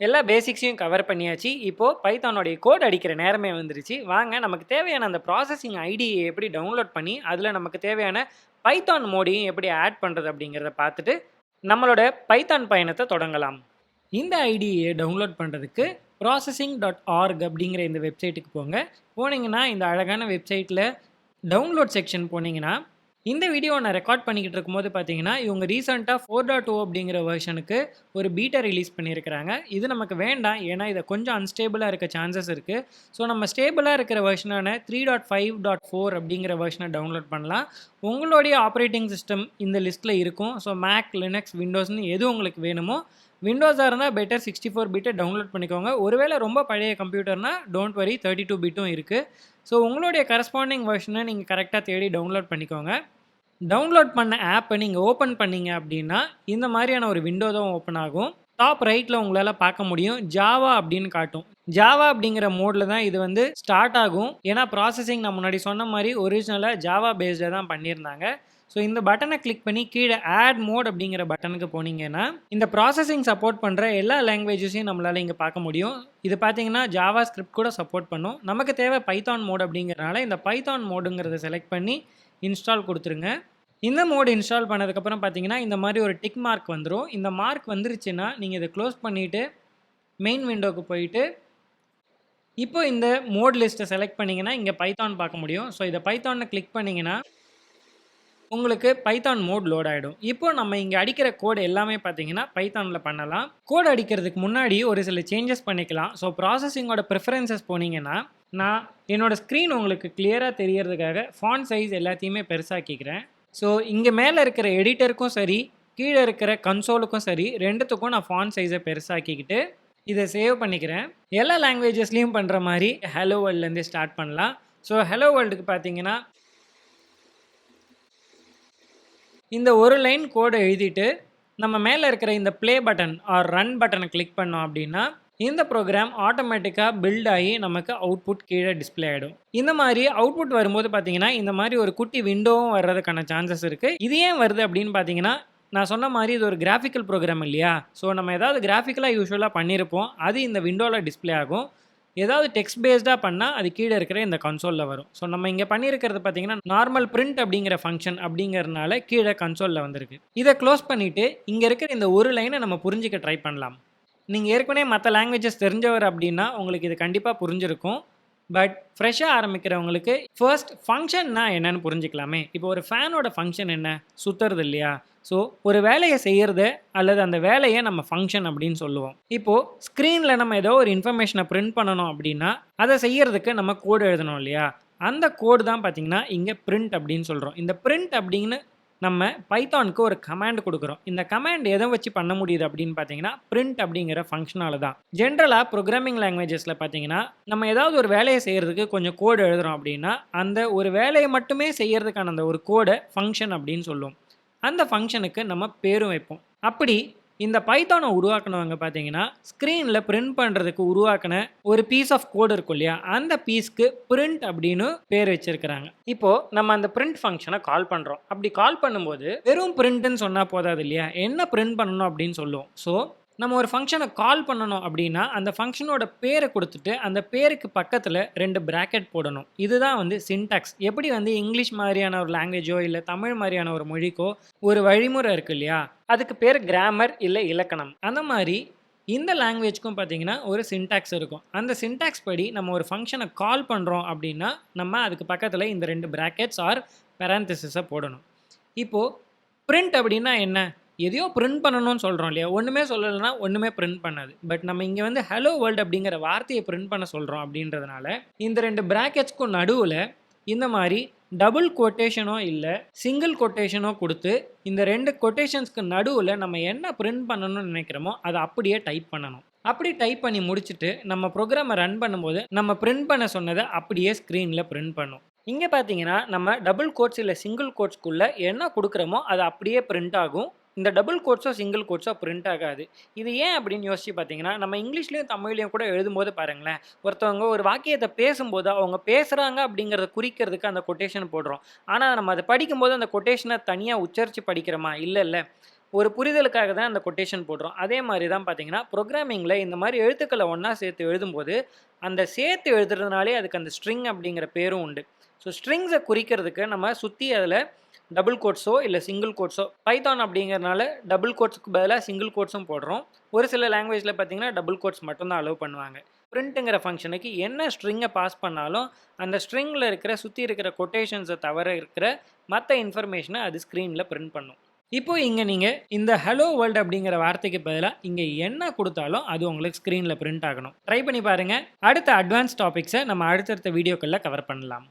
எல்லா பேசிக்ஸையும் கவர் பண்ணியாச்சு. இப்போ பைத்தானோடைய கோட் அடிக்கிற நேரமே வந்துருச்சு. வாங்க நமக்கு தேவையான அந்த ப்ராசஸிங் ஐடியை எப்படி டவுன்லோட் பண்ணி, அதில நமக்கு தேவையான பைத்தான் மோடையும் எப்படி ஆட் பண்றது அப்படிங்கிறத பார்த்துட்டு, நம்மளோட பைத்தான் பயணத்த தொடங்கலாம். இந்த ஐடியை டவுன்லோட் பண்ணுறதுக்கு processing.org அப்படிங்கிற இந்த வெப்சைட்டுக்கு போங்க. போனீங்கன்னா இந்த அழகான வெப்சைட்டில் டவுன்லோட் செக்ஷன் போனீங்கன்னா, இந்த வீடியோ நான் ரெக்கார்ட் பண்ணிக்கிட்டு இருக்கும்போது பார்த்தீங்கன்னா, இவங்க ரீசெண்டாக 4.0 அப்படிங்கிற வெர்ஷனுக்கு ஒரு பீட்டா ரிலீஸ் பண்ணியிருக்கிறாங்க. இது நமக்கு வேண்டாம். ஏன்னா இதை கொஞ்சம் அன்ஸ்டேபிளாக இருக்க சான்சஸ் இருக்குது. ஸோ நம்ம ஸ்டேபிளாக இருக்கிற வெர்ஷனான 3.5.4 அப்படிங்கிற வெர்ஷனை டவுன்லோட் பண்ணலாம். உங்களுடைய ஆப்ரேட்டிங் சிஸ்டம் இந்த லிஸ்ட்டில் இருக்கும். ஸோ மேக், லினக்ஸ், விண்டோஸ்னு எது உங்களுக்கு வேணுமோ, விண்டோஸாக இருந்தால் பெட்டர் 64 பிட்டை டவுன்லோட் பண்ணிக்கோங்க. ஒருவேளை ரொம்ப பழைய கம்ப்யூட்டர்னா டோன்ட் வரி 32 பிட்டும் இருக்குது. ஸோ உங்களுடைய கரஸ்பாண்டிங் வெர்ஷனை நீங்கள் கரெக்டாக தேடி டவுன்லோட் பண்ணிக்கோங்க. டவுன்லோட் பண்ண ஆப்பை நீங்கள் ஓப்பன் பண்ணீங்க அப்படின்னா இந்த மாதிரியான ஒரு விண்டோ தான் ஓப்பன் ஆகும். டாப் ரைட்டில் உங்களால் பார்க்க முடியும் ஜாவா அப்படின்னு காட்டும். ஜாவா அப்படிங்கிற மோடில் தான் இது வந்து ஸ்டார்ட் ஆகும். ஏன்னா ப்ராசஸிங் நான் முன்னாடி சொன்ன மாதிரி ஒரிஜினலாக ஜாவா பேஸ்டாக தான் பண்ணியிருந்தாங்க. ஸோ இந்த பட்டனை கிளிக் பண்ணி கீழே ஆட் மோட் அப்படிங்கிற பட்டனுக்கு போனீங்கன்னா இந்த ப்ராசஸிங் சப்போர்ட் பண்ணுற எல்லா லாங்குவேஜஸையும் நம்மளால் இங்கே பார்க்க முடியும். இது பார்த்தீங்கன்னா ஜாவா ஸ்கிரிப்ட் கூட சப்போர்ட் பண்ணும். நமக்கு தேவை பைத்தான் மோட் அப்படிங்கிறனால இந்த பைத்தான் மோடுங்கிறத செலக்ட் பண்ணி இன்ஸ்டால் கொடுத்துருங்க. இந்த மோடு இன்ஸ்டால் பண்ணதுக்கப்புறம் பார்த்தீங்கன்னா இந்த மாதிரி ஒரு டிக் மார்க் வந்துடும். இந்த மார்க் வந்துருச்சுன்னா நீங்கள் இதை க்ளோஸ் பண்ணிவிட்டு மெயின் விண்டோவுக்கு போயிட்டு இப்போ இந்த மோட் லிஸ்ட்டை செலக்ட் பண்ணிங்கன்னா இங்கே பைத்தான் பார்க்க முடியும். ஸோ இதை பைத்தானை கிளிக் பண்ணிங்கன்னா உங்களுக்கு பைத்தான் மோட் லோட் ஆகிடும். இப்போ நம்ம இங்கே அடிக்கிற கோடு எல்லாமே பார்த்தீங்கன்னா பைத்தானில் பண்ணலாம். கோடு அடிக்கிறதுக்கு முன்னாடி ஒரு சில சேஞ்சஸ் பண்ணிக்கலாம். ஸோ ப்ராசஸிங்கோட ப்ரிஃபரன்சஸ் போனீங்கன்னா நான் என்னோடய ஸ்க்ரீன் உங்களுக்கு கிளியராக தெரியறதுக்காக ஃபாண்ட் சைஸ் எல்லாத்தையுமே பெருசாக்கிக்கிறேன். ஸோ இங்கே மேலே இருக்கிற எடிட்டருக்கும் சரி, கீழே இருக்கிற கன்சோலுக்கும் சரி, ரெண்டுத்துக்கும் நான் ஃபாண்ட் சைஸை பெருசாக்கிக்கிட்டு இதை சேவ் பண்ணிக்கிறேன். எல்லா லாங்குவேஜஸ்லேயும் பண்ணுற மாதிரி ஹலோ வேர்ல்ட்லேருந்து ஸ்டார்ட் பண்ணலாம். ஸோ ஹலோ வேர்ல்டுக்கு பார்த்தீங்கன்னா இந்த ஒரு லைன் கோடை எழுதிட்டு நம்ம மேலே இருக்கிற இந்த ப்ளே பட்டன் ஆர் ரன் பட்டனை கிளிக் பண்ணோம் அப்படின்னா இந்த ப்ரோக்ராம் ஆட்டோமேட்டிக்காக பில்ட் ஆகி நமக்கு அவுட்புட் கீழே டிஸ்பிளே ஆகிடும். இந்த மாதிரி அவுட்புட் வரும்போது பார்த்தீங்கன்னா இந்த மாதிரி ஒரு குட்டி விண்டோவும் வர்றதுக்கான சான்சஸ் இருக்குது. இது ஏன் வருது அப்படின்னு பார்த்தீங்கன்னா நான் சொன்ன மாதிரி இது ஒரு கிராஃபிக்கல் ப்ரோக்ராம் இல்லையா. ஸோ நம்ம ஏதாவது கிராஃபிக்கலாக யூஸ்வலாக பண்ணியிருப்போம், அது இந்த விண்டோவில் டிஸ்பிளே ஆகும். ஏதாவது டெக்ஸ்ட் பேஸ்டாக பண்ணால் அது கீழே இருக்கிற இந்த கன்சோலில் வரும். ஸோ நம்ம இங்கே பண்ணியிருக்கிறது பார்த்தீங்கன்னா நார்மல் பிரிண்ட் அப்படிங்கிற ஃபங்க்ஷன் அப்படிங்கிறதுனால கீழே கன்சோலில் வந்திருக்கு. இதை க்ளோஸ் பண்ணிவிட்டு இங்கே இருக்கிற இந்த ஒரு லைனை நம்ம புரிஞ்சிக்க ட்ரை பண்ணலாம். நீங்கள் ஏற்கனவே மற்ற லாங்குவேஜஸ் தெரிஞ்சவர் அப்படின்னா உங்களுக்கு இது கண்டிப்பாக புரிஞ்சிருக்கும். பட் ஃப்ரெஷ்ஷாக ஆரம்பிக்கிறவங்களுக்கு ஃபர்ஸ்ட் ஃபங்க்ஷன்னா என்னென்னு புரிஞ்சிக்கலாமே. இப்போ ஒரு ஃபேனோட ஃபங்க்ஷன் என்ன, சுற்றுறது இல்லையா. ஸோ ஒரு வேலையை செய்கிறது அல்லது அந்த வேலையை நம்ம ஃபங்க்ஷன் அப்படின்னு சொல்லுவோம். இப்போது ஸ்க்ரீனில் நம்ம ஏதோ ஒரு இன்ஃபர்மேஷனை பிரிண்ட் பண்ணணும் அப்படின்னா அதை செய்கிறதுக்கு நம்ம கோடு எழுதணும் இல்லையா. அந்த கோடு தான் பார்த்திங்கன்னா இங்கே பிரிண்ட் அப்படின்னு சொல்கிறோம். இந்த பிரிண்ட் அப்படின்னு நம்ம பைத்தானுக்கு ஒரு கமாண்ட் கொடுக்குறோம். இந்த கமாண்ட் எதை வச்சு பண்ண முடியுது அப்படின்னு பார்த்தீங்கன்னா பிரிண்ட் அப்படிங்கிற ஃபங்க்ஷனால தான். ஜென்ரலாக ப்ரோக்ராமிங் லாங்குவேஜஸில் பார்த்தீங்கன்னா நம்ம ஏதாவது ஒரு வேலையை செய்கிறதுக்கு கொஞ்சம் கோடு எழுதுகிறோம் அப்படின்னா அந்த ஒரு வேலையை மட்டுமே செய்கிறதுக்கான அந்த ஒரு கோடை ஃபங்க்ஷன் அப்படின்னு சொல்லுவோம். அந்த ஃபங்க்ஷனுக்கு நம்ம பேரும் வைப்போம். அப்படி இந்த பைத்தானை உருவாக்கினவங்க பார்த்தீங்கன்னா ஸ்க்ரீனில் பிரிண்ட் பண்ணுறதுக்கு உருவாக்கின ஒரு பீஸ் ஆஃப் கோடு இருக்கும் இல்லையா, அந்த பீஸ்க்கு பிரிண்ட் அப்படின்னு பேர் வச்சிருக்கிறாங்க. இப்போது நம்ம அந்த பிரிண்ட் ஃபங்க்ஷனை கால் பண்ணுறோம். அப்படி கால் பண்ணும்போது வெறும் பிரிண்ட்னு சொன்னால் போதாது இல்லையா, என்ன பிரிண்ட் பண்ணணும் அப்படின்னு சொல்லுவோம். ஸோ நம்ம ஒரு ஃபங்க்ஷனை கால் பண்ணணும் அப்படின்னா அந்த ஃபங்க்ஷனோட பேரை கொடுத்துட்டு அந்த பேருக்கு பக்கத்தில் 2 பிராக்கெட் போடணும். இதுதான் வந்து சின்டாக்ஸ். எப்படி வந்து இங்கிலீஷ் மாதிரியான ஒரு லாங்குவேஜோ இல்லை தமிழ் மாதிரியான ஒரு மொழிக்கோ ஒரு வழிமுறை இருக்குது இல்லையா, அதுக்கு பேர் கிராமர் இல்லை இலக்கணம். அந்த மாதிரி இந்த லாங்குவேஜ்க்கும் பார்த்தீங்கன்னா ஒரு சின்டாக்ஸ் இருக்கும். அந்த சின்டாக்ஸ் படி நம்ம ஒரு ஃபங்க்ஷனை கால் பண்ணுறோம் அப்படின்னா நம்ம அதுக்கு பக்கத்தில் இந்த 2 பிராக்கெட்ஸ் ஆர் பேரந்தசிஸை போடணும். இப்போது பிரிண்ட் அப்படின்னா என்ன, எதையோ பிரிண்ட் பண்ணணும்னு சொல்கிறோம் இல்லையா, ஒன்றுமே சொல்லலைன்னா ஒன்றுமே பிரிண்ட் பண்ணாது. பட் நம்ம இங்கே வந்து ஹலோ வேர்ல்டு அப்படிங்கிற வார்த்தையை பிரிண்ட் பண்ண சொல்கிறோம் அப்படின்றதுனால இந்த 2 பிராக்கெட்ஸ்க்கும் நடுவில் இந்த மாதிரி டபுள் கொட்டேஷனோ இல்லை சிங்கிள் கொட்டேஷனோ கொடுத்து இந்த 2 கொட்டேஷன்ஸ்க்கு நடுவில் நம்ம என்ன பிரிண்ட் பண்ணணும்னு நினைக்கிறோமோ அதை அப்படியே டைப் பண்ணணும். அப்படி டைப் பண்ணி முடிச்சுட்டு நம்ம ப்ரோக்ராமை ரன் பண்ணும்போது நம்ம பிரிண்ட் பண்ண சொன்னதை அப்படியே ஸ்க்ரீனில் பிரிண்ட் பண்ணும். இங்கே பார்த்தீங்கன்னா நம்ம டபுள் கோட்ஸ் இல்லை சிங்கிள் கோட்ஸ்க்குள்ளே என்ன கொடுக்குறோமோ அது அப்படியே பிரிண்ட் ஆகும். இந்த டபுள் கோட்ஸோ சிங்கிள் கோட்ஸோ பிரிண்ட் ஆகாது. இது ஏன் அப்படின்னு யோசிச்சு பார்த்தீங்கன்னா நம்ம இங்கிலீஷ்லேயும் தமிழ்லையும் கூட எழுதும்போது பாருங்களேன், ஒருத்தவங்க ஒரு வாக்கியத்தை பேசும்போது அவங்க பேசுகிறாங்க அப்படிங்கிறத குறிக்கிறதுக்கு அந்த கொட்டேஷன் போடுறோம். ஆனால் நம்ம அதை படிக்கும்போது அந்த கொட்டேஷனை தனியாக உச்சரித்து படிக்கிறோமா, இல்லை. ஒரு புரிதலுக்காக தான் அந்த கொட்டேஷன் போடுறோம். அதே மாரி தான் பார்த்தீங்கன்னா, புரோகிராமிங்கில இந்த மாரி எழுத்துக்கள ஒண்ணா சேர்த்து எழுதும்போது, அந்த சேர்த்து எழுதுறதுனாலே அதுக்கு அந்த ஸ்ட்ரிங் அப்படிங்கிற பேரும் உண்டு. ஸோ ஸ்ட்ரிங்ஸ குறிக்கிறதுக்கு நம்ம சுத்தி அதில டபுள் கோட்ஸோ இல்ல சிங்கிள் கோட்ஸோ பைத்தான் அப்படிங்கிறனால டபுள் கோட்ஸ்க்கு பதிலா சிங்கிள் கோட்ஸும் போடுறோம். ஒரு சில லாங்குவேஜ்ல பார்த்தீங்கன்னா, டபுள் கோட்ஸ் மட்டும் தான் அலோவ் பண்ணுவாங்க. பிரிண்ட்ங்கிற ஃபங்ஷனுக்கு என்ன ஸ்ட்ரிங்க பாஸ் பண்ணாலும், அந்த ஸ்ட்ரிங்ல இருக்கிற சுத்தி இருக்கிற கொட்டேஷன்ஸ தவிர இருக்கிற மத்த இன்ஃபர்மேஷன அது ஸ்க்ரீன்ல பிரிண்ட் பண்ணும். இப்போ இங்க நீங்க இந்த ஹலோ வேர்ல்ட் அப்படிங்கிற வார்த்தைக்கு பதிலா இங்க என்ன குடுத்தாலும் அது உங்களுக்கு ஸ்க்ரீன்ல பிரிண்ட் ஆகணும். ட்ரை பண்ணி பாருங்க. அடுத்த அட்வான்ஸ் டாபிக்ஸ நம்ம அடுத்தடுத்த வீடியோக்கள்ல கவர் பண்ணலாம்.